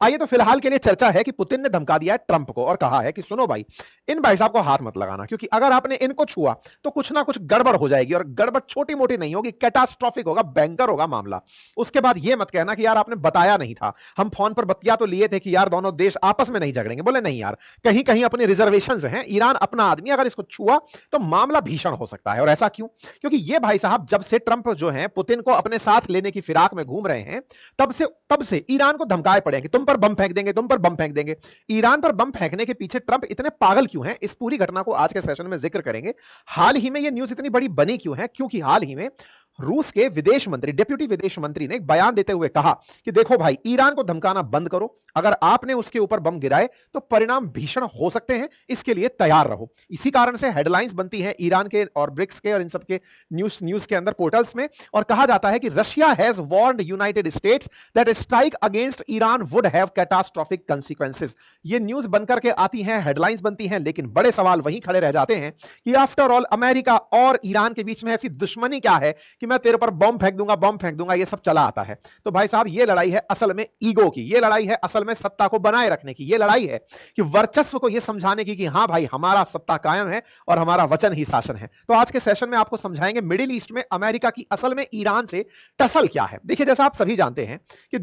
आइए तो फिलहाल के लिए चर्चा है कि पुतिन ने धमका दिया है ट्रंप को और कहा है कि सुनो भाई, इन भाई साहब को हाथ मत लगाना, क्योंकि अगर आपने इनको छुआ तो कुछ ना कुछ गड़बड़ हो जाएगी, और गड़बड़ छोटी मोटी नहीं होगी, कैटास्ट्रॉफिक होगा, भयंकर होगा मामला। उसके बाद ये मत कहना कि यार आपने बताया नहीं था, हम फोन पर बतिया तो लिए थे कि यार दोनों देश आपस में नहीं झगड़ेंगे। बोले नहीं यार, कहीं कहीं अपने रिजर्वेशंस हैं, ईरान अपना आदमी, अगर इसको छुआ तो मामला भीषण हो सकता है। और ऐसा क्यों? क्योंकि ये भाई साहब जब से ट्रंप जो है पुतिन को अपने साथ लेने की फिराक में घूम रहे हैं, तब से ईरान को धमकाए पड़े हैं कि तुम पर बम फेंक देंगे, तुम पर बम फेंक देंगे। ईरान पर बम फेंकने के पीछे ट्रंप इतने पागल क्यों हैं, इस पूरी घटना को आज के सेशन में जिक्र करेंगे। हाल ही में यह न्यूज इतनी बड़ी बनी क्यों है? क्योंकि हाल ही में रूस के विदेश मंत्री, डिप्टी विदेश मंत्री ने एक बयान देते हुए कहा कि देखो भाई, ईरान को धमकाना बंद करो, अगर आपने उसके ऊपर बम गिराए तो परिणाम भीषण हो सकते हैं, इसके लिए तैयार रहो। इसी कारण से हेडलाइंस बनती हैं ईरान के और ब्रिक्स के और इन सब के न्यूज के अंदर पोर्टल्स में, और कहा जाता है कि Russia has warned United states that strike against Iran would have catastrophic consequences. ये न्यूज बनकर के आती हैं, हेडलाइंस बनती हैं, लेकिन बड़े सवाल वहीं खड़े रह जाते हैं कि आफ्टर ऑल अमेरिका और ईरान के बीच में ऐसी दुश्मनी क्या है कि मैं तेरे पर बम फेंक दूंगा, बम फेंक दूंगा, ये सब चला आता है। तो भाई साहब, ये लड़ाई है असल में ईगो की, ये लड़ाई है असल में सत्ता को बनाए रखने की, ये लड़ाई है कि वर्चस्व को ये समझाने की कि हां भाई, हमारा सत्ता कायम है और हमारा वचन ही शासन है। तो आज के सेशन में आपको समझाएंगे मिडिल ईस्ट में अमेरिका की असल में ईरान से टसल क्या है। देखिए, जैसा आप सभी जानते हैं कि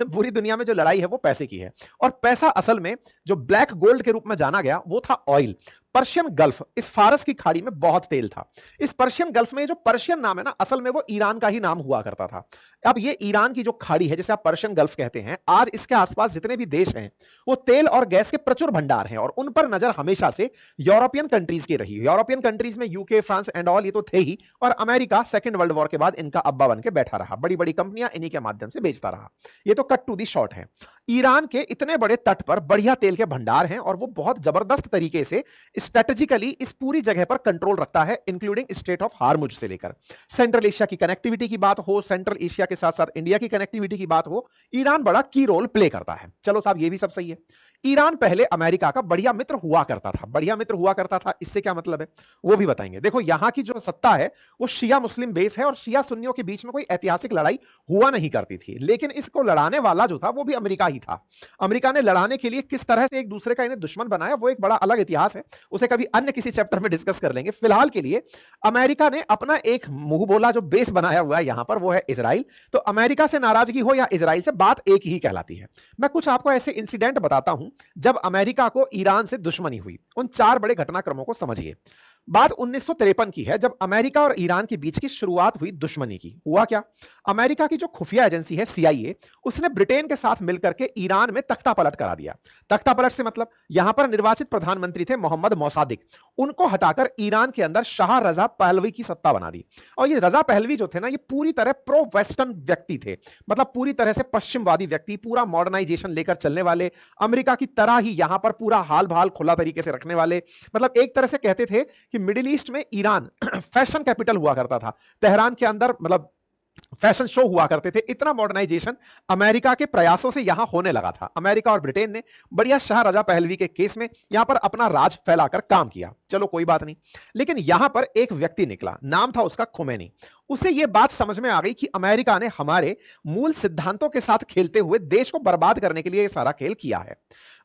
पूरी दुनिया में जो लड़ाई है वो पैसे की है, और पैसा असल में जो ब्लैक गोल्ड के रूप में जाना गया वो था ऑयल। पर्शियन गल्फ, इस फारस की खाड़ी में बहुत तेल था। इस पर्शियन गल्फ में जो पर्शियन नाम है ना, असल में वो ईरान का ही नाम हुआ करता था। अब ये ईरान की जो खाड़ी है, जिसे आप पर्शियन गल्फ कहते हैं, आज इसके आसपास जितने भी देश हैं वो तेल और गैस के प्रचुर भंडार हैं, और उन पर नजर हमेशा से यूरोपियन कंट्रीज की रही। यूरोपियन कंट्रीज में यूके, फ्रांस एंड ऑल, ये तो थे ही, और अमेरिका सेकंड वर्ल्ड वॉर के बाद इनका अब्बा बन के बैठा रहा, बड़ी बड़ी कंपनियां इन्हीं के माध्यम से बेचता रहा। ये तो कट टू दी शॉर्ट है। ईरान के इतने बड़े तट पर बढ़िया तेल के भंडार हैं, और वो बहुत जबरदस्त तरीके से स्ट्रेटेजिकली इस पूरी जगह पर कंट्रोल रखता है, इंक्लूडिंग स्ट्रेट ऑफ हार्मुज से लेकर सेंट्रल एशिया की कनेक्टिविटी की बात हो, सेंट्रल एशिया के साथ साथ इंडिया की कनेक्टिविटी की बात हो, ईरान बड़ा की रोल प्ले करता है। चलो साहब, ये भी सब सही है। ईरान पहले अमेरिका का बढ़िया मित्र हुआ करता था। बढ़िया मित्र हुआ करता था, इससे क्या मतलब है वो भी बताएंगे। देखो, यहां की जो सत्ता है वो शिया मुस्लिम बेस है, और शिया सुन्नियों के बीच में कोई ऐतिहासिक लड़ाई हुआ नहीं करती थी, लेकिन इसको लड़ाने वाला जो था वो भी अमेरिका ही था। अमेरिका ने लड़ाने के लिए किस तरह से एक दूसरे का इन्हें दुश्मन बनाया, वो एक बड़ा अलग इतिहास है, उसे कभी अन्य किसी चैप्टर में डिस्कस कर लेंगे। फिलहाल के लिए अमेरिका ने अपना एक मुंह बोला जो बेस बनाया हुआ है यहां पर, वो है इजराइल। तो अमेरिका से नाराजगी हो या इजराइल से, बात एक ही कहलाती है। मैं कुछ आपको ऐसे इंसिडेंट बताता हूं जब अमेरिका को ईरान से दुश्मनी हुई। उन चार बड़े घटनाक्रमों को समझिए। बात 1953 की है, जब अमेरिका और ईरान के बीच की शुरुआत हुई दुश्मनी की। हुआ क्या? अमेरिका की जो खुफिया एजेंसी है सीआईए, उसने ब्रिटेन के साथ मिलकर के ईरान में तख्ता पलट करा दिया। तख्ता पलट से मतलब, यहां पर निर्वाचित प्रधानमंत्री थे मोहम्मद मोसादिक, उनको हटाकर ईरान के अंदर शाह रजा पहलवी की सत्ता बना दी। और ये रजा पहलवी जो थे ना, ये पूरी तरह प्रो वेस्टर्न व्यक्ति थे, मतलब पूरी तरह से पश्चिमवादी व्यक्ति, पूरा मॉडर्नाइजेशन लेकर चलने वाले, अमेरिका की तरह ही यहां पर पूरा हाल भाल खुला तरीके से रखने वाले। मतलब एक तरह से कहते थे कि मिडिल ईस्ट में ईरान फैशन कैपिटल हुआ करता था। तेहरान के अंदर मतलब फैशन शो हुआ करते थे। इतना मॉडर्नाइजेशन अमेरिका के प्रयासों से यहां होने लगा था। अमेरिका और ब्रिटेन ने बढ़िया शाह रजा पहलवी के केस में यहां पर अपना राज फैलाकर काम किया। चलो कोई बात नहीं, लेकिन यहां पर एक व्यक्ति निकला, नाम था उसका खुमैनी। उसे यह बात समझ में आ गई कि अमेरिका ने हमारे मूल सिद्धांतों के साथ खेलते हुए देश को बर्बाद करने के लिए यह सारा खेल किया है।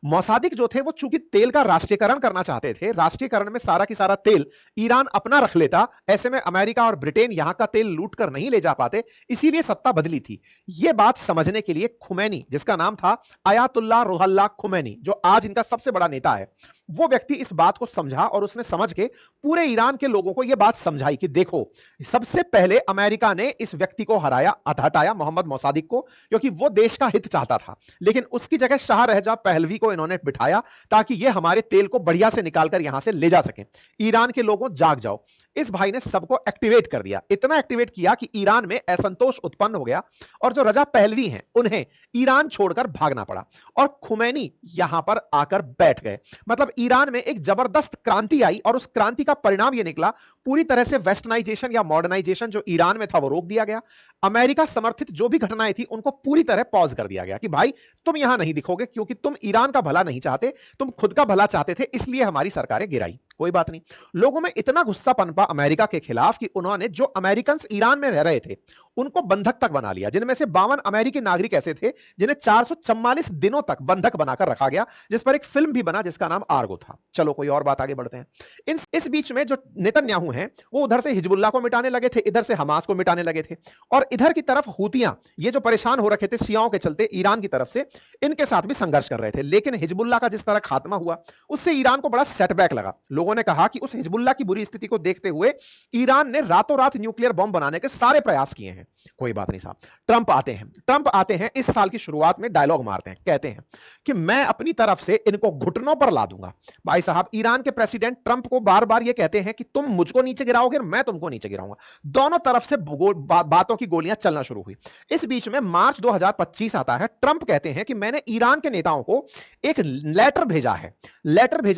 मोसादिक जो थे वो चूंकि तेल का राष्ट्रीयकरण करना चाहते थे, राष्ट्रीयकरण में सारा की सारा तेल ईरान अपना रख लेता, ऐसे में अमेरिका और ब्रिटेन यहां का तेल लूट कर नहीं ले जा पाते, इसीलिए सत्ता बदली थी। यह बात समझने के लिए खुमैनी, जिसका नाम था आयातुल्लाह रुहल्लाह खुमैनी, जो आज इनका सबसे बड़ा नेता है, वो व्यक्ति इस बात को समझा, और उसने समझ के पूरे ईरान के लोगों को यह बात समझाई कि देखो, सबसे पहले अमेरिका ने इस व्यक्ति को हटाया मोहम्मद मोसादिक को, क्योंकि वो देश का हित चाहता था, लेकिन उसकी जगह शाह रजा पहलवी को इन्होंने बिठाया ताकि ये हमारे तेल को बढ़िया से निकालकर यहां से ले जा सके। ईरान के लोगों, जाग जाओ। इस भाई ने सबको एक्टिवेट कर दिया, इतना एक्टिवेट किया कि ईरान में असंतोष उत्पन्न हो गया, और जो रजा पहलवी हैं उन्हें ईरान छोड़कर भागना पड़ा, और खुमैनी यहां पर आकर बैठ गए। मतलब ईरान में एक जबरदस्त क्रांति आई, और उस क्रांति का परिणाम यह निकला, पूरी तरह से वेस्टर्नाइजेशन या मॉडर्नाइजेशन जो ईरान में था वो रोक दिया गया। अमेरिका समर्थित जो भी घटनाएं थी उनको पूरी तरह पॉज कर दिया गया कि भाई तुम यहां नहीं दिखोगे, क्योंकि तुम ईरान का भला नहीं चाहते, तुम खुद का भला चाहते थे, इसलिए हमारी सरकारें गिराई। कोई बात नहीं। लोगों में इतना गुस्सा पनपा अमेरिका के खिलाफ कि उन्होंने जो अमेरिकन ईरान में रह रहे थे उनको बंधक तक बना लिया, जिनमें से 52 अमेरिकी नागरिक ऐसे थे जिन्हें 444 दिनों तक बंधक बनाकर रखा गया, जिस पर एक फिल्म भी बना जिसका नाम आर्गो था। चलो कोई और बात, आगे बढ़ते हैं। इस बीच में जो नेतन्याहू हैं वो उधर से हिजबुल्लाह को मिटाने लगे थे, इधर से हमास को मिटाने लगे थे, और इधर की तरफ हूतियां, ये जो परेशान हो रखे थे शियाओं के चलते ईरान की तरफ से, इनके साथ भी संघर्ष कर रहे थे। लेकिन हिजबुल्लाह का जिस तरह खात्मा हुआ उससे ईरान को बड़ा सेटबैक लगा। लोगों ने कहा कि उस हिजबुल्लाह की बुरी स्थिति को देखते हुए ईरान ने रातों रात न्यूक्लियर बॉम्ब बनाने के सारे प्रयास किए हैं। कोई बात नहीं साहब। ट्रंप आते हैं इस साल की शुरुआत में, डायलॉग मारते हैं, कहते हैं कि मैं अपनी तरफ से इनको घुटनों पर ला दूंगा। भाई साहब, ईरान के प्रेसिडेंट ट्रंप को बार बार यह कहते हैं कि तुम मुझको नीचे गिराओगे, मैं तुमको नीचे गिराऊंगा। दोनों तरफ से बातों की गोलियां चलना शुरू हुई। इस बीच में मार्च 2025 आता है। ट्रंप कहते हैं कि मैंने ईरान के नेताओं को एक लेटर भेजा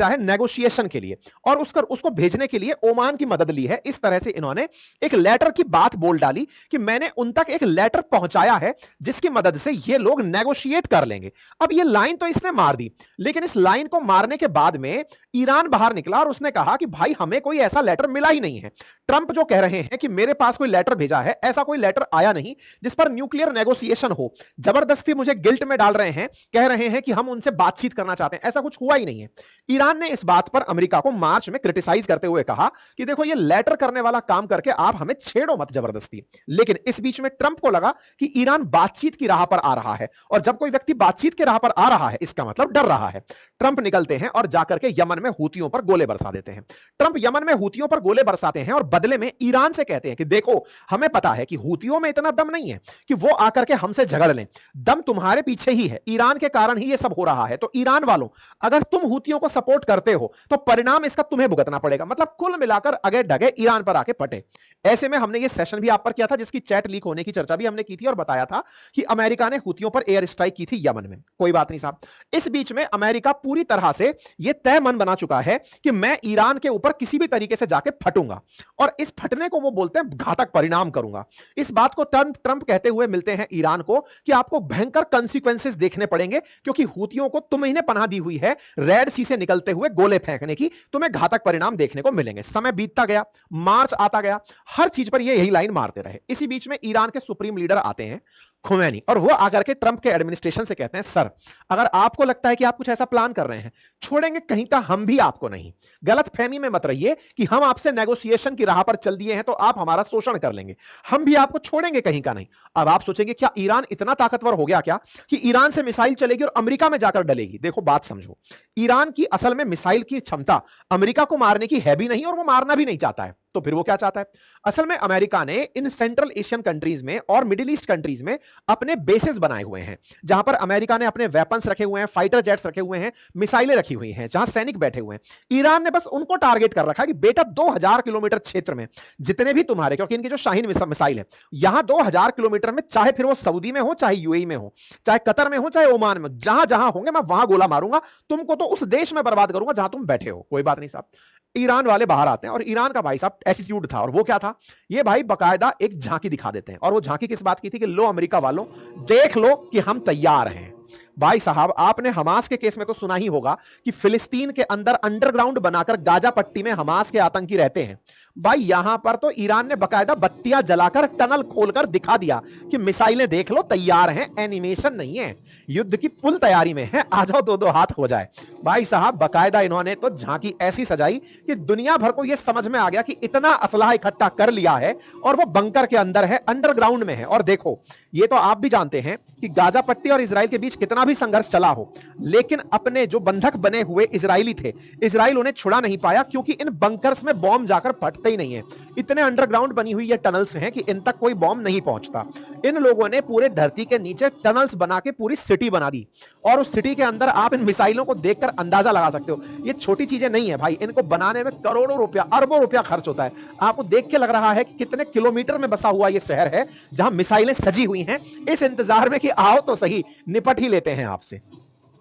है नेगोशिएशन के लिए, और उसको भेजने के लिए ओमान की मदद ली है। इस तरह से इन्होंने एक लेटर की बात बोल डाली कि मैंने उन तक एक लेटर पहुंचाया है जिसकी मदद से ये लोग नेगोशिएट कर लेंगे। अब ये लाइन तो इसने मार दी, लेकिन इस लाइन को मारने के बाद में ईरान बाहर निकला और उसने कहा कि भाई हमें कोई ऐसा लेटर मिला ही नहीं है। ट्रंप जो कह रहे हैं कि मेरे पास कोई लेटर भेजा है, ऐसा कोई लेटर आया नहीं जिस पर न्यूक्लियर नेगोशिएशन हो। जबरदस्ती मुझे गिल्ट में डाल रहे हैं, कह रहे हैं कि हम उनसे बातचीत करना चाहते हैं, ऐसा कुछ हुआ ही नहीं है। ईरान ने इस बात पर अमेरिका को मार्च में क्रिटिसाइज करते हुए कहा कि देखो ये लेटर करने वाला काम करके आप हमें छेड़ो मत जबरदस्ती। लेकिन इस बीच में ट्रंप को लगा कि ईरान बातचीत की राह पर आ रहा है, और जब कोई व्यक्ति बातचीत की राह पर आ रहा है इसका मतलब डर रहा है। ट्रंप निकलते हैं और जाकर के यमन में हूतियों पर गोले बरसा देते हैं। ट्रंप यमन में हूतियों पर गोले बरसाते हैं और बदले में ईरान से कहते हैं कि देखो हमें पता है कि हूतियों में इतना दम नहीं है कि वो आकर के हमसे झगड़ लें, दम तुम्हारे पीछे ही है, ईरान के कारण ही ये सब हो रहा है। तो ईरान वालों, अगर तुम हूतियों को सपोर्ट करते हो तो परिणाम इसका तुम्हें भुगतना पड़ेगा। मतलब कुल मिलाकर अगे डगे ईरान पर आके पटे। ऐसे में हमने ये सेशन भी आप पर किया था जिसकी चैट लीक होने की चर्चा भी हमने की थी और बताया था कि अमेरिका ने हूतियों पर एयर स्ट्राइक की थी यमन में। कोई बात नहीं साहब। इस बीच में अमेरिका पूरी तरह से यह तय मन बना चुका है कि मैं ईरान के ऊपर किसी भी तरीके से जाके फटूंगा, और इस फटने को वो बोलते हैं घातक परिणाम करूंगा। इस बात को ट्रंप कहते हुए मिलते हैं ईरान को कि आपको भयंकर कंसीक्वेंसेस देखने पड़ेंगे, क्योंकि हूतियों को तुम्हें पनाह दी हुई है रेड सी से निकलते हुए गोले फेंकने की, तुम्हें घातक परिणाम देखने को मिलेंगे। समय बीतता गया, मार्च आता गया, हर चीज पर ये यही लाइन मारते रहे। इसी बीच में ईरान के सुप्रीम लीडर आते हैं खुमैनी, और वो आकर के ट्रंप के एडमिनिस्ट्रेशन से कहते हैं सर, अगर आपको लगता है कि आप कुछ ऐसा प्लान कर रहे हैं, छोड़ेंगे कहीं का हम भी आपको नहीं। गलत फहमी में मत रहिए कि हम आपसे नेगोशिएशन की राह पर चल दिए हैं तो आप हमारा शोषण कर लेंगे, हम भी आपको छोड़ेंगे कहीं का नहीं। अब आप सोचेंगे क्या ईरान इतना ताकतवर हो गया क्या कि ईरान से मिसाइल चलेगी और अमेरिका में जाकर डलेगी? देखो बात समझो, ईरान की असल में मिसाइल की क्षमता अमेरिका को मारने की है भी नहीं, और वो मारना भी नहीं चाहता है। तो फिर वो क्या चाहता है? असल में अमेरिका ने इन सेंट्रल एशियन कंट्रीज में और मिडिल ईस्ट कंट्रीज में अपने बेसेस बनाए हुए हैं, जहां पर अमेरिका ने अपने वेपन्स रखे हुए हैं, फाइटर जेट्स रखे हुए हैं, मिसाइलें रखी हुई हैं, जहां सैनिक बैठे हुए हैं। ईरान ने बस उनको टारगेट कर रखा है कि बेटा 2000 किलोमीटर क्षेत्र में जितने भी तुम्हारे, क्योंकि इनकी जो शाहीन मिसाइल है यहां 2000 किलोमीटर में, चाहे फिर वो सऊदी में हो, चाहे यूएई में हो, चाहे कतर में हो, चाहे ओमान में, जहां जहां होंगे मैं वहां गोला मारूंगा, तुमको तो उस देश में बर्बाद करूंगा जहां तुम बैठे हो। कोई बात नहीं साहब। ईरान वाले बाहर आते हैं और ईरान का भाई साहब एटीट्यूड था, और वो क्या था? ये भाई बकायदा एक झांकी दिखा देते हैं, और वो झांकी किस बात की थी कि लो अमेरिका वालों, देख लो कि हम तैयार हैं। भाई साहब, आपने हमास के केस में तो सुना ही होगा कि फिलिस्तीन के अंदर अंडरग्राउंड बनाकर गाजा पट्टी में हमास के आतंकी रहते हैं। भाई यहां पर तो ईरान ने बकायदा बत्तियां जलाकर टनल खोलकर दिखा दिया कि मिसाइलें देख लो तैयार हैं, एनिमेशन नहीं है, युद्ध की फुल तैयारी में है, आ जाओ दो दो हाथ हो जाए। भाई साहब बकायदा इन्होंने तो झांकी ऐसी सजाई कि दुनिया भर को यह समझ में आ गया कि इतना असलहा इकट्ठा कर लिया है और वो बंकर के अंदर है, अंडरग्राउंड में है। और देखो, ये तो आप भी जानते हैं कि गाजा पट्टी और इजराइल के बीच कितना भी संघर्ष चला हो, लेकिन अपने जो बंधक बने हुए इजरायली थे, इजराइल उन्हें छुड़ा नहीं पाया, क्योंकि इन बंकर्स में बॉम्ब जाकर फटते ही नहीं है। इतने अंडरग्राउंड बनी हुई ये टनल्स हैं कि इन तक कोई बॉम्ब नहीं पहुंचता। इन लोगों ने पूरे धरती के नीचे टनल्स बना के पूरी सिटी बना दी, और उस सिटी के अंदर आप इन मिसाइलों को देखकर अंदाजा लगा सकते हो, ये छोटी चीजें नहीं है भाई, इनको बनाने में करोड़ों रुपया, अरबों रुपया खर्च होता है। आपको देख के लग रहा है कि कितने किलोमीटर में बसा हुआ ये शहर है जहां मिसाइलें सजी हुई हैं, इस इंतजार में कि आओ तो सही, निपट ही लेते हैं आपसे।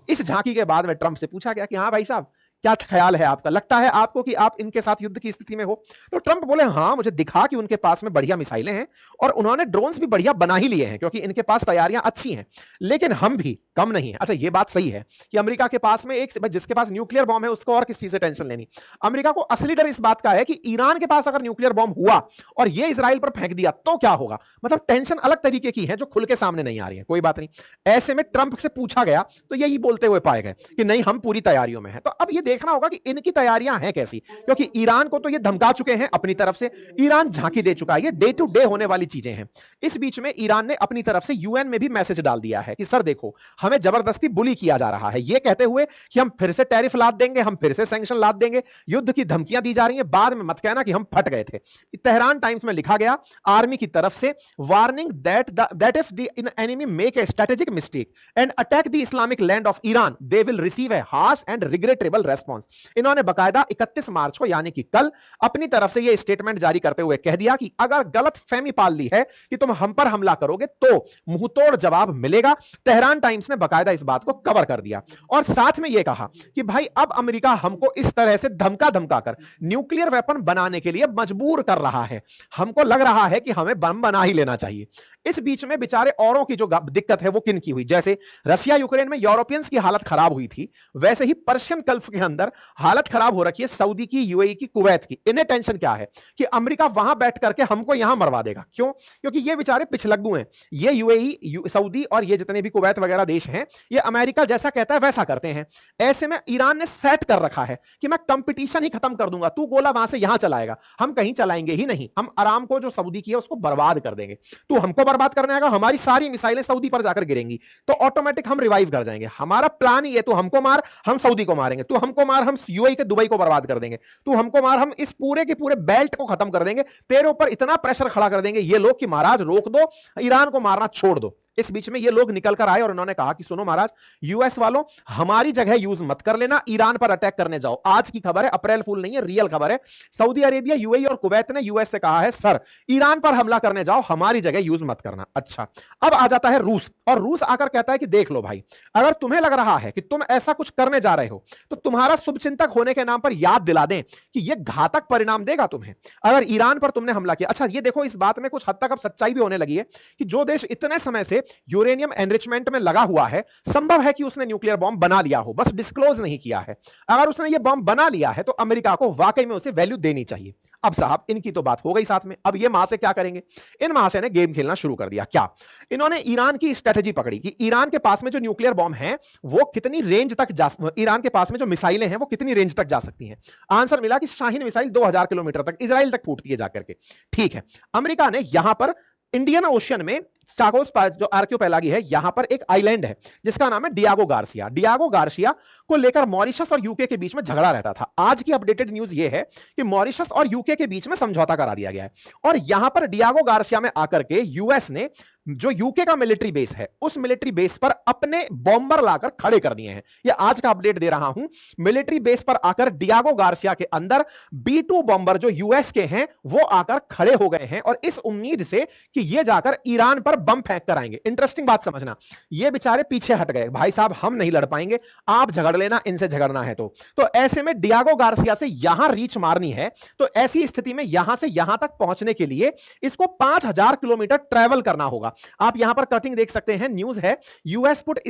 इस झांकी के बाद में ट्रंप से पूछा गया कि हाँ भाई साहब, क्या ख्याल है आपका? लगता है आपको कि आप इनके साथ युद्ध की स्थिति में हो? तो ट्रंप बोले हां, मुझे दिखा कि उनके पास में बढ़िया मिसाइलें हैं और उन्होंने ड्रोन्स भी बढ़िया बना ही लिए हैं क्योंकि इनके पास तैयारियां अच्छी हैं, लेकिन हम भी कम नहीं है। अच्छा, ये बात सही है कि अमेरिका के पास में एक जिसके पास न्यूक्लियर बॉम्ब है उसको और किस चीज से टेंशन लेनी। अमेरिका को असली डर इस बात का है कि ईरान के पास अगर न्यूक्लियर बॉम्ब हुआ और ये इजराइल पर फेंक दिया तो क्या होगा। मतलब टेंशन अलग तरीके की है जो खुल के सामने नहीं आ रही है। कोई बात नहीं, ऐसे में ट्रंप से पूछा गया तो यही बोलते हुए पाए गए कि नहीं, हम पूरी तैयारियों में हैं। तो अब ये देखना होगा कि इनकी तैयारियां हैं कैसी, क्योंकि ईरान को तो ये धमका चुके हैं अपनी तरफ से, ईरान झांकी दे चुका है, ये डे टू डे होने वाली चीजें हैं। इस बीच में ईरान ने अपनी तरफ से यूएन में भी मैसेज डाल दिया है कि सर देखो, हमें जबरदस्ती बुली किया जा रहा है, ये कहते हुए कि हम फिर से टैरिफ लाद देंगे, हम फिर से सैंक्शन लाद देंगे, युद्ध की धमकियां दी जा रही हैं, बाद में मत कहना कि हम फट गए थे। तेहरान टाइम्स में लिखा गया आर्मी की तरफ से, warning that if the enemy make a strategic mistake and attack the Islamic land of Iran, they will receive A harsh and regrettable response. इन्होंने बकायदा 31 मार्च को यानी कि कल अपनी तरफ से यह स्टेटमेंट जारी करते हुए कह दिया कि अगर गलत फहमी पाल ली है कि तुम हम पर हमला करोगे तो मुंहतोड़ जवाब मिलेगा। तेहरान टाइम्स ने बकायदा इस बात को कवर कर दिया और साथ में यह कहा कि भाई अब अमेरिका हमको इस तरह से धमका धमका कर न्यूक्लियर वेपन बनाने के लिए मजबूर कर रहा है, हमको लग रहा है कि हमें बम बना ही लेना चाहिए। इस बीच में बेचारे औरों की जो दिक्कत है वो किन की हुई, जैसे रशिया यूक्रेन में यूरोपियंस की हालत खराब हुई थी, वैसे ही पर्शियन गल्फ के अंदर हालत खराब हो रखी है सऊदी की, यूएई की, कुवैत की। इन्हें टेंशन क्या है कि अमेरिका वहां बैठ करके हमको यहां मरवा देगा। क्यों? क्योंकि ये बेचारे पिछलग्गू हैं। ये यूएई, सऊदी और ये जितने भी कुवैत वगैरह देश हैं, ये अमेरिका जैसा कहता है वैसा करते हैं। ऐसे में ईरान ने सेट कर रखा है कि मैं कंपटीशन ही खत्म कर दूंगा, तू गोला वहां से यहां चलाएगा, हम कहीं चलाएंगे ही नहीं, हम आराम को जो सऊदी की है उसको बर्बाद कर देंगे, तू हमको बर्बाद करने आएगा, हमारी सारी मिसाइलें सऊदी पर जाकर गिरेंगी तो ऑटोमेटिक हम रिवाइव कर जाएंगे। हमारा प्लान ही है, तू हमको मार हम सऊदी को मारेंगे, तू हमको मार हम यूएई के दुबई को बर्बाद कर देंगे, तू हमको मार हम इस पूरे के पूरे बेल्ट को खत्म कर देंगे, तेरे ऊपर इतना प्रेशर खड़ा कर देंगे ये लोग कि महाराज रोक दो, ईरान को मारना छोड़ दो। इस बीच में ये लोग निकल कर आए और उन्होंने कहा कि सुनो महाराज, यूएस वालों हमारी जगह यूज मत कर लेना, ईरान पर अटैक करने जाओ। आज की खबर है, अप्रैल फूल नहीं है, रियल खबर है। सऊदी अरेबिया, यूएई और कुवैत ने यूएस से कहा है सर ईरान पर हमला करने जाओ, हमारी जगह यूज मत करना। अच्छा, अब आ जाता है रूस, और रूस आकर कहता है कि देख लो भाई, अगर तुम्हें लग रहा है कि तुम ऐसा कुछ करने जा रहे हो तो तुम्हारा शुभचिंतक होने के नाम पर याद दिला दें कि यह घातक परिणाम देगा तुम्हें अगर ईरान पर तुमने हमला किया। अच्छा, ये देखो, इस बात में कुछ हद तक अब सच्चाई भी होने लगी है कि जो देश इतने समय से यूरेनियम एनरिचमेंट में लगा हुआ है, संभव है कि उसने न्यूक्लियर बॉम्ब बना लिया हो, बस डिस्क्लोज नहीं किया है। अगर उसने ये बॉम्ब बना लिया है तो अमेरिका को वाकई में उसे वैल्यू देनी चाहिए। अब साहब, इनकी तो बात हो गई साथ में, अब ये महाशय क्या करेंगे? इन महाशय ने गेम खेलना शुरू कर दिया। क्या? इन्होंने ईरान की स्ट्रेटेजी पकड़ी कि ईरान के पास में जो न्यूक्लियर बॉम्ब है वो कितनी रेंज तक जा, ईरान के पास में जो मिसाइलें हैं वो कितनी रेंज तक जा सकती हैं। आंसर मिला कि शाहीन मिसाइल 2000 किलोमीटर तक इजराइल तक फूटती है जाकर के। ठीक है, अमेरिका ने यहां पर इंडियन ओशियन में चागोस जो आर्कियोपेलागी है, यहां पर एक आइलैंड है जिसका नाम है डियागो गार्सिया। डियागो गार्सिया को लेकर मॉरिशस और यूके के बीच में झगड़ा रहता था। आज की अपडेटेड न्यूज यह है कि मॉरिशस और यूके के बीच में समझौता करा दिया गया है और यहां पर डियागो गार्सिया में आकर के यूएस ने जो यूके का मिलिट्री बेस है उस मिलिट्री बेस पर अपने बॉम्बर लाकर खड़े कर दिए हैं। यह आज का अपडेट दे रहा हूं। मिलिट्री बेस पर आकर डियागो गार्सिया के अंदर B-2 बॉम्बर जो यूएस के हैं वो आकर खड़े हो गए हैं और इस उम्मीद से कि ये जाकर ईरान पर बम फेंक कर आएंगे। इंटरेस्टिंग बात समझना, ये बेचारे पीछे हट गए, भाई साहब हम नहीं लड़ पाएंगे, आप झगड़ लेना, इनसे झगड़ना है तो ऐसे में डियागो गार्सिया से यहां रीच मारनी है तो ऐसी स्थिति में यहां से यहां तक पहुंचने के लिए इसको 5000 किलोमीटर ट्रैवल करना होगा। आप यहां पर कटिंग देख सकते हैं, न्यूज है, US put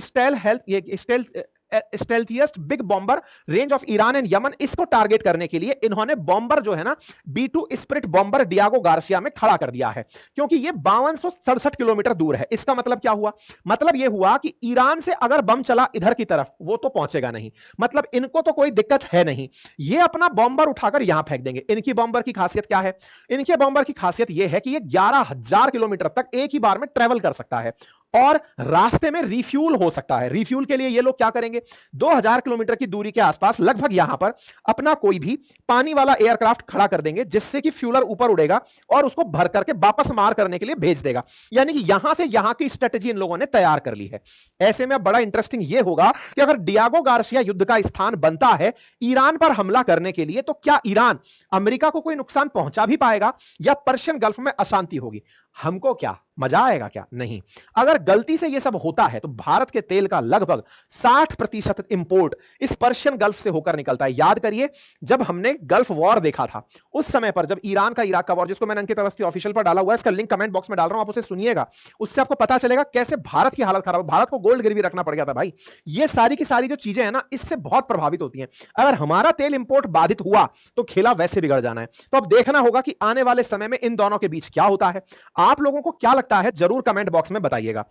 स्टेल्थिएस्ट big bomber range of Iran and Yemen. इसको टारगेट करने के लिए इन्होंने बॉम्बर जो है ना B-2 spirit bomber Diego Garcia में खड़ा कर दिया है क्योंकि ये 5267 किलोमीटर दूर है। इसका मतलब क्या हुआ? मतलब यह हुआ कि ईरान से अगर बम चला इधर की तरफ वो तो पहुंचेगा नहीं, मतलब इनको तो कोई दिक्कत है नहीं, ये अपना बॉम्बर उठाकर यहां फेंक देंगे। इनकी बॉम्बर की खासियत क्या है? इनके बॉम्बर की खासियत यह है कि ये 11000 किलोमीटर तक एक ही बार में ट्रेवल कर सकता है और रास्ते में रिफ्यूल हो सकता है। रिफ्यूल के लिए ये लोग क्या करेंगे, 2000 किलोमीटर की दूरी के आसपास लगभग यहां पर अपना कोई भी पानी वाला एयरक्राफ्ट खड़ा कर देंगे जिससे कि फ्यूलर ऊपर उड़ेगा और उसको भर करके वापस मार करने के लिए भेज देगा। यानी कि यहां से यहां की स्ट्रेटेजी इन लोगों ने तैयार कर ली है। ऐसे में बड़ा इंटरेस्टिंग यह होगा कि अगर डियागो गार्सिया युद्ध का स्थान बनता है ईरान पर हमला करने के लिए तो क्या ईरान अमेरिका को कोई नुकसान पहुंचा भी पाएगा या पर्शियन गल्फ में अशांति होगी? हमको क्या, मजा आएगा क्या? नहीं। अगर गलती से यह सब होता है तो भारत के तेल का लगभग 60% इंपोर्ट इस पर्शियन गल्फ से होकर निकलता है। याद करिए, जब हमने गल्फ वॉर देखा था, उस समय पर जब ईरान का इराक का वॉर, जिसको मैंने अंकित अवस्थी ऑफिशियल पर डाला हुआ है, इसका लिंक कमेंट बॉक्स में डाल रहा हूं, आप उसे सुनिएगा। उससे आपको पता चलेगा कैसे भारत की हालत खराब, भारत को गोल्ड गिरवी रखना पड़ गया था भाई। ये सारी की सारी जो चीजें हैं ना, इससे बहुत प्रभावित होती हैं। अगर हमारा तेल इंपोर्ट बाधित हुआ तो खेला वैसे बिगड़ जाना है। तो अब देखना होगा कि आने वाले समय में इन दोनों के बीच क्या होता है। आप लोगों को क्या लगता है, जरूर कमेंट बॉक्स में बताइएगा।